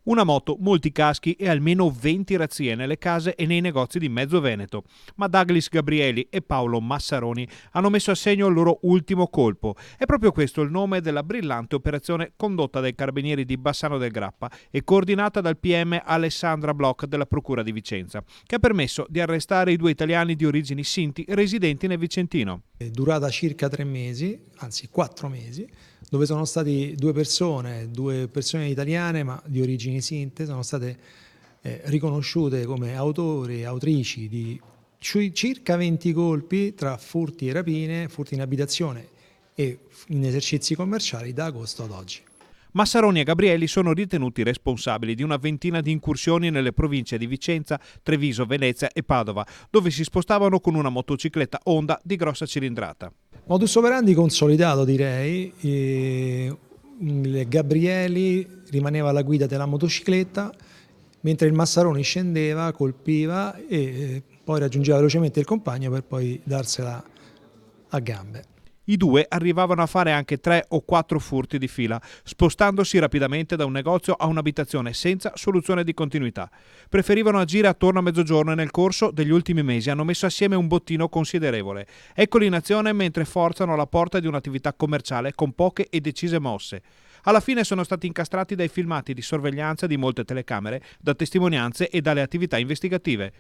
Una moto, molti caschi e almeno 20 razzie nelle case e nei negozi di mezzo Veneto. Ma Douglas Gabrieli e Paolo Massaroni hanno messo a segno il loro ultimo colpo. È proprio questo il nome della brillante operazione condotta dai carabinieri di Bassano del Grappa e coordinata dal PM Alessandra Bloch della Procura di Vicenza, che ha permesso di arrestare i 2 italiani di origini sinti residenti nel Vicentino. È durata circa 3 mesi, anzi 4 mesi, dove sono stati due persone italiane ma di origini sinte, sono state riconosciute come autori e autrici di circa 20 colpi tra furti e rapine, furti in abitazione e in esercizi commerciali da agosto ad oggi. Massaroni e Gabrieli sono ritenuti responsabili di una ventina di incursioni nelle province di Vicenza, Treviso, Venezia e Padova, dove si spostavano con una motocicletta Honda di grossa cilindrata. Modus operandi consolidato, direi. Gabrieli rimaneva alla guida della motocicletta, mentre il Massaroni scendeva, colpiva e poi raggiungeva velocemente il compagno per poi darsela a gambe. I 2 arrivavano a fare anche 3 o 4 furti di fila, spostandosi rapidamente da un negozio a un'abitazione senza soluzione di continuità. Preferivano agire attorno a mezzogiorno e nel corso degli ultimi mesi hanno messo assieme un bottino considerevole. Eccoli in azione mentre forzano la porta di un'attività commerciale con poche e decise mosse. Alla fine sono stati incastrati dai filmati di sorveglianza di molte telecamere, da testimonianze e dalle attività investigative.